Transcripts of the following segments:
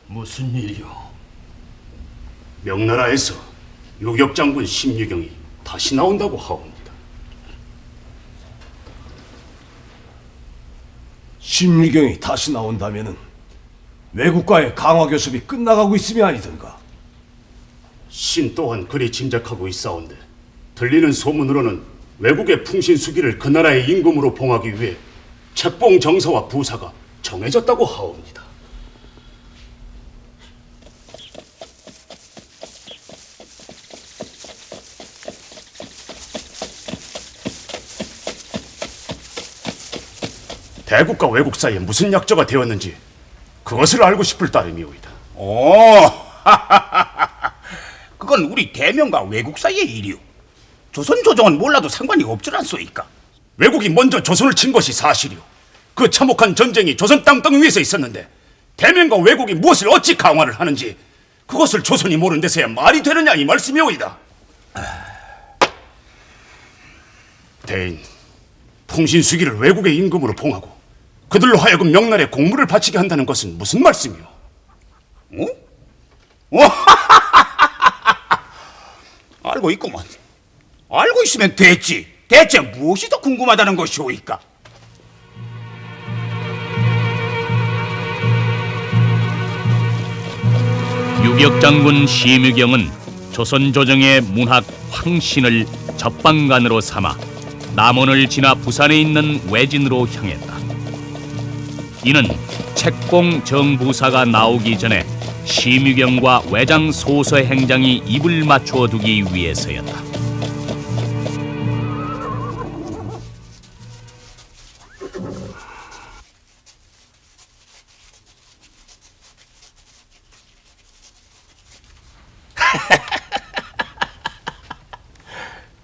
무슨 일이요? 명나라에서 요격장군 심유경이 다시 나온다고 하옵니다. 심리경이 다시 나온다면은 외국과의 강화 교섭이 끝나가고 있음이 아니던가. 신 또한 그리 짐작하고 있사온데 들리는 소문으로는 외국의 풍신수기를 그 나라의 임금으로 봉하기 위해 책봉 정서와 부사가 정해졌다고 하옵니다. 대국과 외국 사이에 무슨 약조가 되었는지 그것을 알고 싶을 따름이오이다. 오, 그건 우리 대명과 외국 사이의 일이오. 조선 조정은 몰라도 상관이 없줄 않소이까. 외국이 먼저 조선을 친 것이 사실이오. 그 참혹한 전쟁이 조선 땅덩이 위에서 있었는데 대명과 외국이 무엇을 어찌 강화를 하는지 그것을 조선이 모르는 데서야 말이 되느냐 이 말씀이오이다. 대인, 풍신수기를 외국의 임금으로 봉하고 그들로 하여금 명나라에 공물을 바치게 한다는 것은 무슨 말씀이오? 알고 있구먼. 알고 있으면 됐지. 대체 무엇이 더 궁금하다는 것이오이까? 유격장군 심유경은 조선 조정의 문학 황신을 접방관으로 삼아 남원을 지나 부산에 있는 외진으로 향했다. 이는 책봉 정부사가 나오기 전에 심유경과 외장 소서 행장이 입을 맞추어 두기 위해서였다.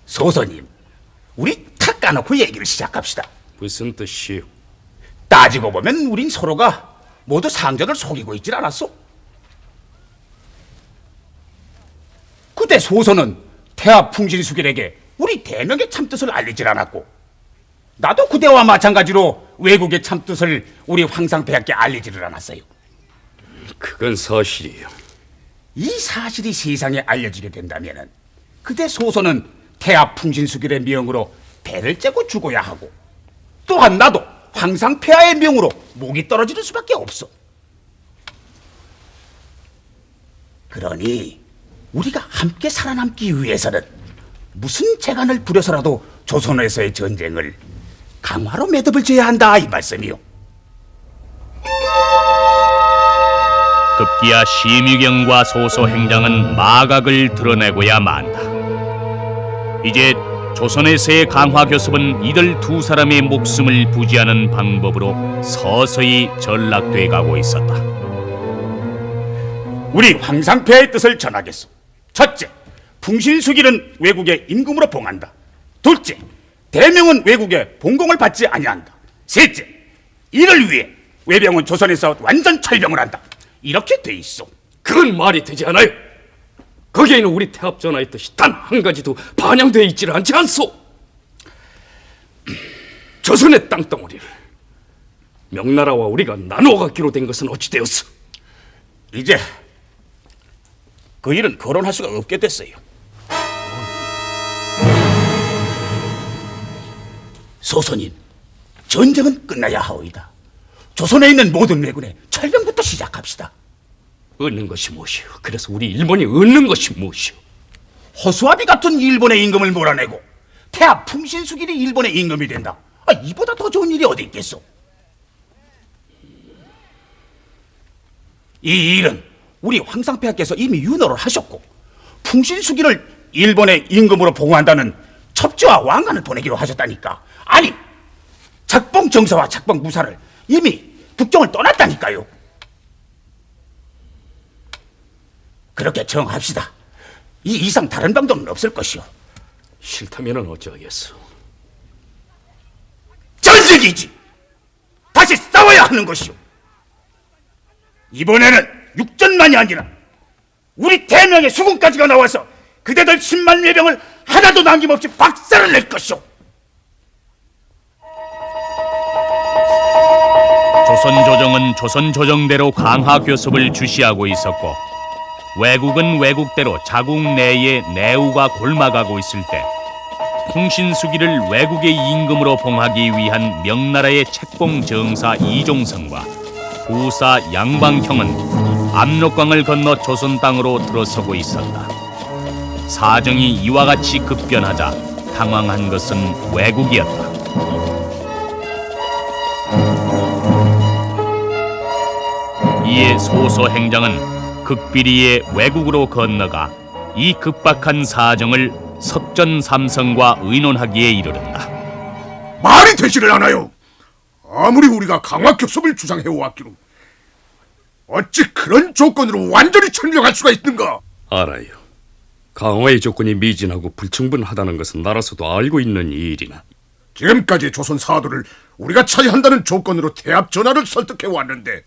소서님, 우리 탁 까놓고 얘기를 시작합시다. 무슨 뜻이오? 따지고 보면 우린 서로가 모두 상전을 속이고 있질 않았소? 그때 소서는 태하 풍신수길에게 우리 대명의 참뜻을 알리질 않았고 나도 그대와 마찬가지로 외국의 참뜻을 우리 황상폐하께 알리지를 않았어요. 그건 사실이요. 이 사실이 세상에 알려지게 된다면은 그때 소서는 태하 풍신수길의 명으로 배를 째고 죽어야 하고 또한 나도 황상폐하의 명으로 목이 떨어지는 수밖에 없어. 그러니 우리가 함께 살아남기 위해서는 무슨 재간을 부려서라도 조선에서의 전쟁을 강화로 매듭을 지어야 한다 이 말씀이요. 급기야 심유경과 소서 행장은 마각을 드러내고야 만다. 이제 조선에서의 강화 교섭은 이들 두 사람의 목숨을 부지하는 방법으로 서서히 전락돼 가고 있었다. 우리 황상폐의 뜻을 전하겠소. 첫째, 풍신수길은 외국의 임금으로 봉한다. 둘째, 대명은 외국의 봉공을 받지 아니한다. 셋째, 이를 위해 외병은 조선에서 완전 철병을 한다. 이렇게 돼 있어. 그건 말이 되지 않아요. 거기에는 우리 태합전하의 뜻이 단 한 가지도 반영되어 있지를 않지 않소. 조선의 땅덩어리를 명나라와 우리가 나누어 갖기로 된 것은 어찌 되었어? 이제 그 일은 거론할 수가 없게 됐어요. 소선인, 전쟁은 끝나야 하오이다. 조선에 있는 모든 왜군의 철병부터 시작합시다. 얻는 것이 무엇이오? 그래서 우리 일본이 얻는 것이 무엇이오? 허수아비 같은 일본의 임금을 몰아내고 태하 풍신수길이 일본의 임금이 된다. 이보다 더 좋은 일이 어디 있겠소? 이 일은 우리 황상폐하께서 이미 윤호를 하셨고 풍신수길을 일본의 임금으로 봉한다는 첩지와 왕관을 보내기로 하셨다니까. 아니, 책봉 정서와 책봉 무사를 이미 북경을 떠났다니까요. 그렇게 정합시다. 이 이상 다른 방법은 없을 것이오. 싫다면은 어찌하겠소? 전쟁이지. 다시 싸워야 하는 것이오. 이번에는 육전만이 아니라 우리 대명의 수군까지가 나와서 그대들 10만 외병을 하나도 남김없이 박살을 낼 것이오. 조선 조정은 조선 조정대로 강화 교섭을 주시하고 있었고 외국은 외국대로 자국 내에 내우가 골마가고 있을 때 풍신수기를 외국의 임금으로 봉하기 위한 명나라의 책봉 정사 이종성과 부사 양방형은 압록강을 건너 조선 땅으로 들어서고 있었다. 사정이 이와 같이 급변하자 당황한 것은 외국이었다. 이에 소소 행장은 극비리에 외국으로 건너가 이 급박한 사정을 석전삼성과 의논하기에 이르렀다. 말이 되지를 않아요. 아무리 우리가 강화교섭을 주장해왔기로 어찌 그런 조건으로 완전히 철명할 수가 있는가? 알아요. 강화의 조건이 미진하고 불충분하다는 것은 나라서도 알고 있는 일이나 지금까지 조선 사도를 우리가 차지한다는 조건으로 태압 전하를 설득해왔는데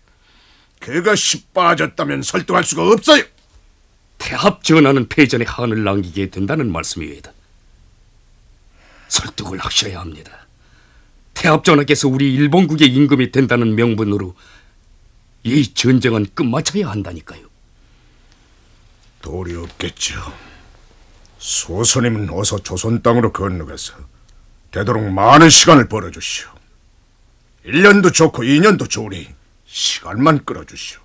그것이 빠졌다면 설득할 수가 없어요. 태압 전하는 패전의 한을 남기게 된다는 말씀이외다. 설득을 하셔야 합니다. 태압 전하께서 우리 일본국의 임금이 된다는 명분으로 이 전쟁은 끝마쳐야 한다니까요. 도리 없겠죠. 소선님은 어서 조선 땅으로 건너가서 되도록 많은 시간을 벌어주시오. 1년도 좋고 2년도 좋으니 시간만 끌어주시오.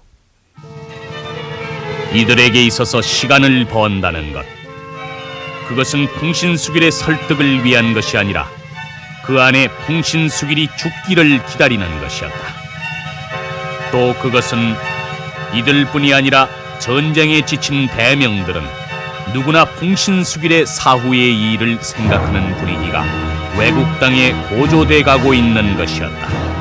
이들에게 있어서 시간을 번다는 것, 그것은 풍신수길의 설득을 위한 것이 아니라 그 안에 풍신수길이 죽기를 기다리는 것이었다. 또 그것은 이들뿐이 아니라 전쟁에 지친 대명들은 누구나 풍신수길의 사후의 일을 생각하는 분위기가 외국 땅에 고조돼 가고 있는 것이었다.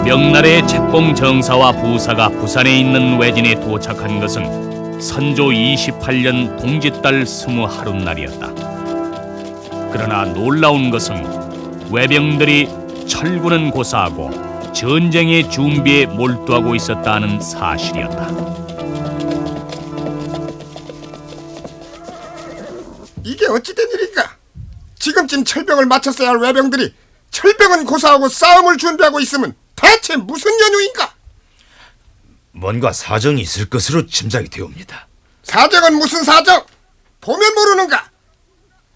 명나라의 책봉 정사와 부사가 부산에 있는 외진에 도착한 것은 선조 28년 동짓달 20하룻날이었다. 그러나 놀라운 것은 외병들이 철구는 고사하고 전쟁의 준비에 몰두하고 있었다는 사실이었다. 이게 어찌된 일인가? 지금쯤 철병을 마쳤어야 할 외병들이 철병은 고사하고 싸움을 준비하고 있으면 대체 무슨 연유인가? 뭔가 사정이 있을 것으로 짐작이 되옵니다. 사정은 무슨 사정? 보면 모르는가?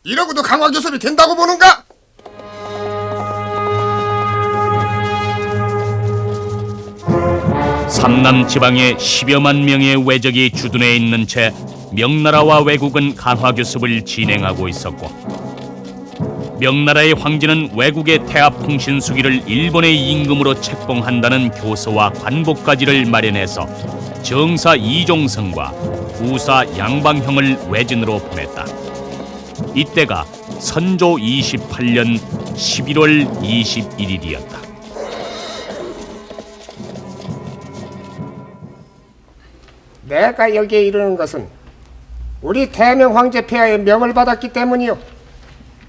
이러고도 강화교섭이 된다고 보는가? 삼남 지방에 10여만 명의 왜적이 주둔해 있는 채 명나라와 외국은 강화교섭을 진행하고 있었고 명나라의 황제는 외국의 태압 풍신수기를 일본의 임금으로 책봉한다는 교서와 관복가지를 마련해서 정사 이종성과 부사 양방형을 외진으로 보냈다. 이때가 선조 28년 11월 21일이었다. 내가 여기에 이르는 것은 우리 대명 황제 폐하의 명을 받았기 때문이요.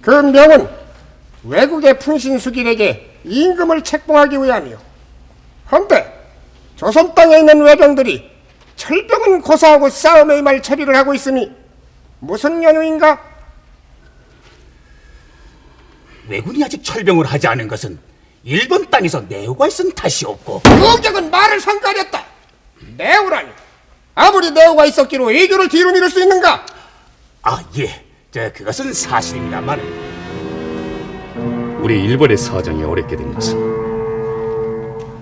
그 명은 외국의 풍신수길에게 임금을 책봉하기 위함이요. 헌데 조선 땅에 있는 외병들이 철병은 고사하고 싸움에 임할 처리를 하고 있으니 무슨 연유인가? 왜군이 아직 철병을 하지 않은 것은 일본 땅에서 내우가 있은 탓이었고 의격은 말을 상가렸다. 내우라니. 아무리 내우가 있었기로 외교를 뒤로 미룰 수 있는가? 그것은 사실입니다만 우리 일본의 사정이 어렵게 된 것은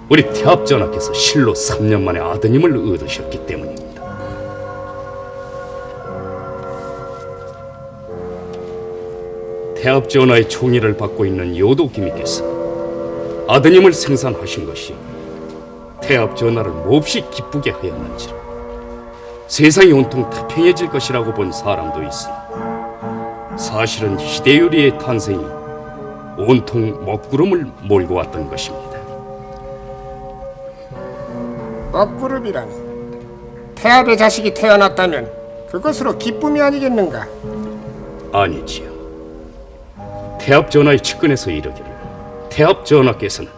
우리 태압 전하께서 실로 3년 만에 아드님을 얻으셨기 때문입니다. 태압 전하의 총애를 받고 있는 요도기미께서 아드님을 생산하신 것이 태압 전하를 몹시 기쁘게 하였는지라 세상이 온통 태평해질 것이라고 본 사람도 있으나 사실은 히데요리의 탄생이 온통 먹구름을 몰고 왔던 것입니다. 먹구름이라니. 태압의 자식이 태어났다면 그것으로 기쁨이 아니겠는가? 아니지요. 태압 전하의 측근에서 이르기를 태압 전하께서는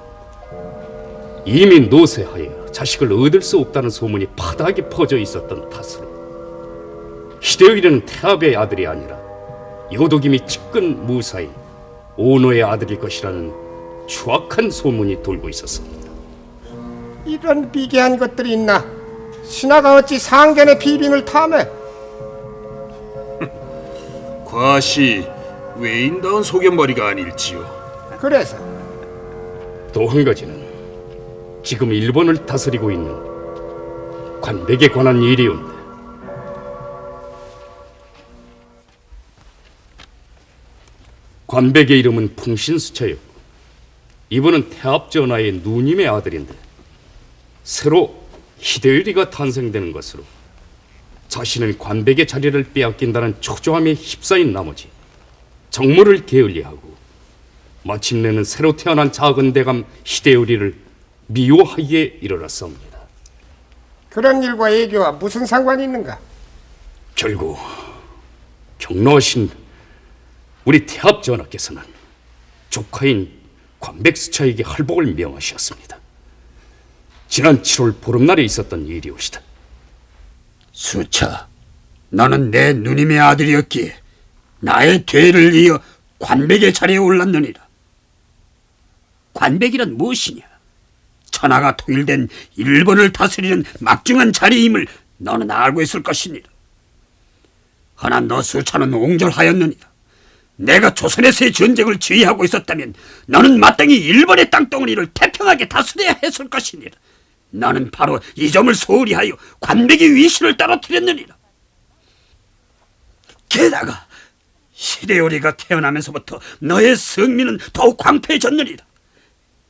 이미 노쇠하여 자식을 얻을 수 없다는 소문이 바닥에 퍼져 있었던 탓으로 히데요리는 태압의 아들이 아니라 요도김이 측근 무사히 오노의 아들일 것이라는 추악한 소문이 돌고 있었습니다. 이런 비계한 것들이 있나? 신하가 어찌 상견의 비빙을 탐해? 과시 외인다운 소견머리가 아닐지요. 그래서 또 한 가지는 지금 일본을 다스리고 있는 관백에 관한 일이온데, 관백의 이름은 풍신수차였고 이분은 태압전하의 누님의 아들인데 새로 히데요리가 탄생되는 것으로 자신은 관백의 자리를 빼앗긴다는 초조함에 휩싸인 나머지 정무를 게을리하고 마침내는 새로 태어난 작은 대감 히데요리를 미워하기에 이르렀습니다. 그런 일과 애교와 무슨 상관이 있는가? 결국 경로하신 우리 태압 전하께서는 조카인 관백수차에게 할복을 명하셨습니다. 지난 7월 보름날에 있었던 일이오시다. 수차, 너는 내 누님의 아들이었기에 나의 뒤를 이어 관백의 자리에 올랐느니라. 관백이란 무엇이냐? 천하가 통일된 일본을 다스리는 막중한 자리임을 너는 알고 있을 것이니라. 허나 너 수차는 옹졸하였느니라. 내가 조선에서의 전쟁을 지휘하고 있었다면 너는 마땅히 일본의 땅덩어리를 태평하게 다스려야 했을 것이니라. 너는 바로 이 점을 소홀히 하여 관백의 위신을 떨어뜨렸느니라. 게다가 히데요리가 태어나면서부터 너의 성민은 더욱 광패해졌느니라.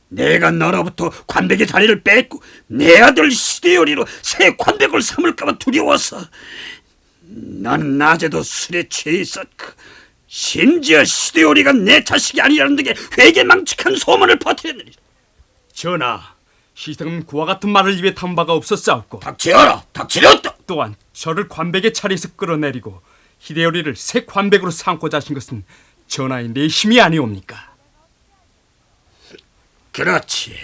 내가 너로부터 관백의 자리를 뺏고 내 아들 히데요리로 새 관백을 삼을까봐 두려워서 넌 낮에도 술에 취해 있었고 심지어 히데요리가 내 자식이 아니라는 등의 회개망측한 소문을 퍼뜨렸느니라. 전하, 시승은 그와 같은 말을 입에 담은 바가 없었사옵고 닥치어라! 닥치렸다! 또한 저를 관백의 자리에서 끌어내리고 히데요리를 새 관백으로 삼고자 하신 것은 전하의 내심이 아니옵니까? 그렇지.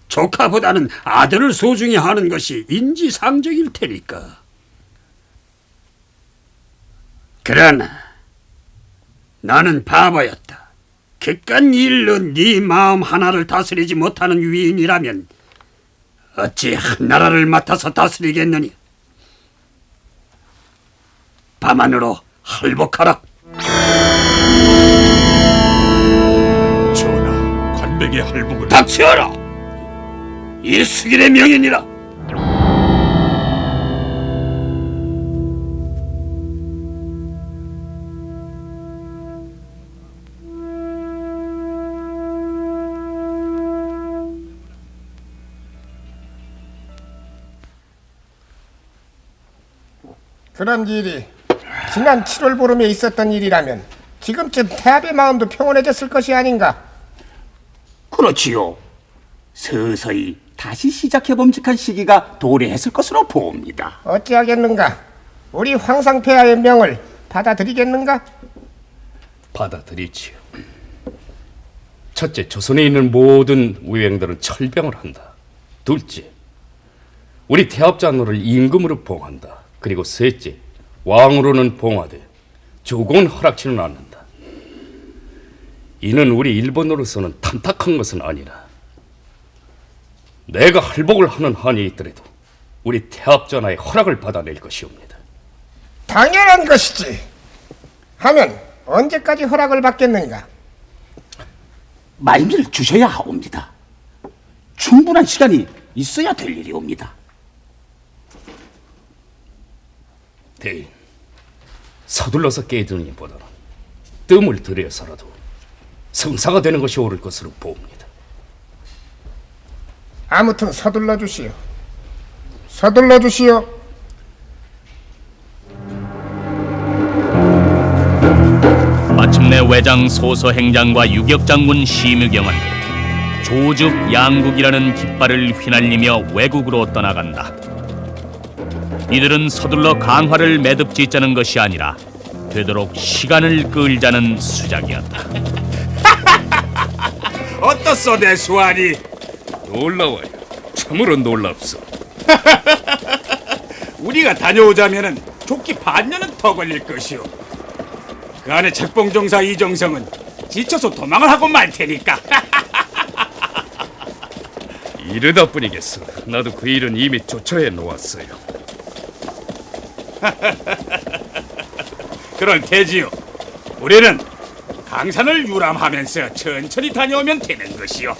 조카보다는 아들을 소중히 하는 것이 인지상정일 테니까. 그러나 나는 바보였다. 그깟 일로 네 마음 하나를 다스리지 못하는 위인이라면 어찌 한 나라를 맡아서 다스리겠느냐. 밤하늘로 할복하라. 전하, 관백의 할복을 닥치어라! 이 수길의 명인이라. 그런 일이 지난 7월 보름에 있었던 일이라면 지금쯤 태압의 마음도 평온해졌을 것이 아닌가? 그렇지요. 서서히 다시 시작해 범직할 시기가 도래했을 것으로 보옵니다. 어찌하겠는가? 우리 황상폐하의 명을 받아들이겠는가? 받아들이지요. 첫째, 조선에 있는 모든 우유행들은 철병을 한다. 둘째, 우리 태압장로를 임금으로 봉한다. 그리고 셋째, 왕으로는 봉하되 조공은 허락치는 않는다. 이는 우리 일본으로서는 탐탁한 것은 아니라 내가 할복을 하는 한이 있더라도 우리 태압전하의 허락을 받아낼 것이옵니다. 당연한 것이지. 하면 언제까지 허락을 받겠는가? 말미를 주셔야 하옵니다. 충분한 시간이 있어야 될 일이옵니다. 대인, 서둘러서 깨드는 보다는 뜸을 들여서라도 성사가 되는 것이 옳을 것으로 보옵니다. 아무튼 서둘러 주시오. 서둘러 주시오. 마침내 외장 소서행장과 유격장군 심유경은 조즉 양국이라는 깃발을 휘날리며 외국으로 떠나간다. 이들은 서둘러 강화를 매듭짓자는 것이 아니라 되도록 시간을 끌자는 수작이었다. 어떻소 내 수아리? 놀라워요. 참으로 놀랍소. 우리가 다녀오자면은 좋기 반년은 더 걸릴 것이오. 그 안에 책봉종사 이정성은 지쳐서 도망을 하고 말 테니까. 이르다 뿐이겠어. 나도 그 일은 이미 조처해 놓았어요. 그럴 테지요. 우리는 강산을 유람하면서 천천히 다녀오면 되는 것이요.